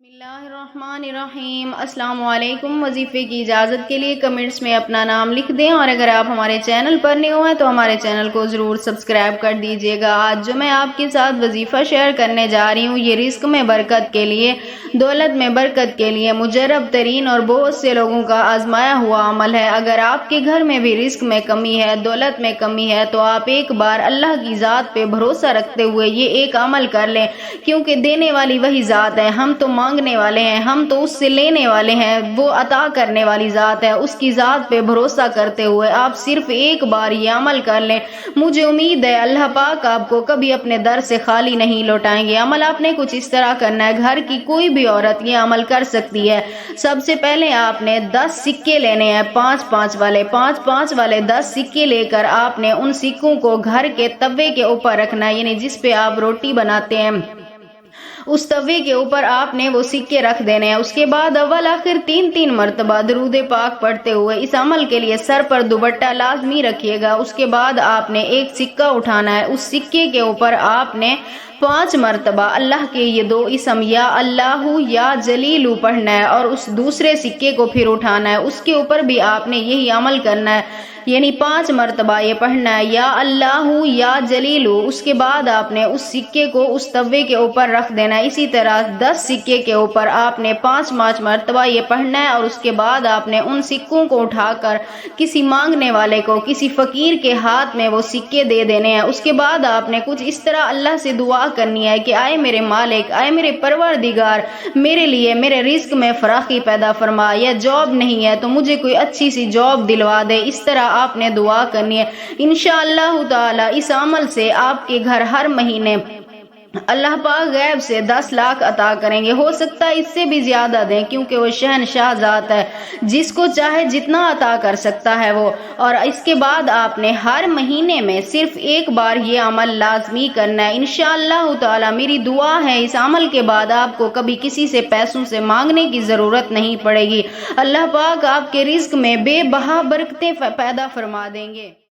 بسم اللہ الرحمن الرحیم۔ السلام علیکم۔ وظیفے کی اجازت کے لیے کمنٹس میں اپنا نام لکھ دیں، اور اگر آپ ہمارے چینل پر نیو ہیں تو ہمارے چینل کو ضرور سبسکرائب کر دیجیے گا۔ آج جو میں آپ کے ساتھ وظیفہ شیئر کرنے جا رہی ہوں، یہ رزق میں برکت کے لیے، دولت میں برکت کے لیے مجرب ترین اور بہت سے لوگوں کا آزمایا ہوا عمل ہے۔ اگر آپ کے گھر میں بھی رزق میں کمی ہے، دولت میں کمی ہے، تو آپ ایک بار اللہ کی ذات پہ بھروسہ رکھتے ہوئے یہ ایک عمل کر لیں، کیونکہ دینے والی وہی ذات ہے، ہم تو مانگنے والے ہیں، ہم تو اس سے لینے والے ہیں، وہ عطا کرنے والی ذات ہے۔ اس کی ذات پہ بھروسہ کرتے ہوئے آپ صرف ایک بار یہ عمل کر لیں، مجھے امید ہے اللہ پاک آپ کو کبھی اپنے در سے خالی نہیں لوٹائیں گے۔ عمل آپ نے کچھ اس طرح کرنا ہے، گھر کی کوئی بھی عورت یہ عمل کر سکتی ہے۔ سب سے پہلے آپ نے 10 سکے لینے ہیں، 5 والے 10 سکے لے کر آپ نے ان سکوں کو گھر کے توے کے اوپر رکھنا ہے، یعنی جس پہ آپ روٹی بناتے ہیں اس توے کے اوپر آپ نے وہ سکے رکھ دینے ہیں۔ اس کے بعد اول آخر 3 مرتبہ درود پاک پڑھتے ہوئے اس عمل کے لیے سر پر دوپٹہ لازمی رکھیے گا۔ اس کے بعد آپ نے ایک سکہ اٹھانا ہے، اس سکے کے اوپر آپ نے 5 مرتبہ اللہ کے یہ 2 اسم یا اللہ یا جلیل پڑھنا ہے، اور اس دوسرے سکے کو پھر اٹھانا ہے، اس کے اوپر بھی آپ نے یہی عمل کرنا ہے، یعنی 5 مرتبہ یہ پڑھنا ہے یا اللہ یا جلیل۔ اس کے بعد آپ نے اس سکے کو اس توے کے اوپر رکھ دینا ہے۔ اسی طرح 10 سکے کے اوپر آپ نے 5 مرتبہ یہ پڑھنا ہے، اور اس کے بعد آپ نے ان سکوں کو اٹھا کر کسی مانگنے والے کو، کسی فقیر کے ہاتھ میں وہ سکے دے دینے ہیں۔ اس کے بعد آپ نے کچھ اس طرح اللہ سے دعا کرنی ہے کہ آئے میرے مالک، آئے میرے پروردگار، میرے لیے میرے رزق میں فراخی پیدا فرما، یا جاب نہیں ہے تو مجھے کوئی اچھی سی جاب دلوا دے۔ اس طرح آپ نے دعا کرنی ہے۔ انشاءاللہ تعالی اس عمل سے آپ کے گھر ہر مہینے اللہ پاک غیب سے 10 لاکھ عطا کریں گے۔ ہو سکتا ہے اس سے بھی زیادہ دیں، کیونکہ وہ شہنشاہ ذات ہے، جس کو چاہے جتنا عطا کر سکتا ہے وہ۔ اور اس کے بعد آپ نے ہر مہینے میں صرف ایک بار یہ عمل لازمی کرنا ہے۔ انشاءاللہ تعالی میری دعا ہے اس عمل کے بعد آپ کو کبھی کسی سے پیسوں سے مانگنے کی ضرورت نہیں پڑے گی۔ اللہ پاک آپ کے رزق میں بے بہا برکتیں پیدا فرما دیں گے۔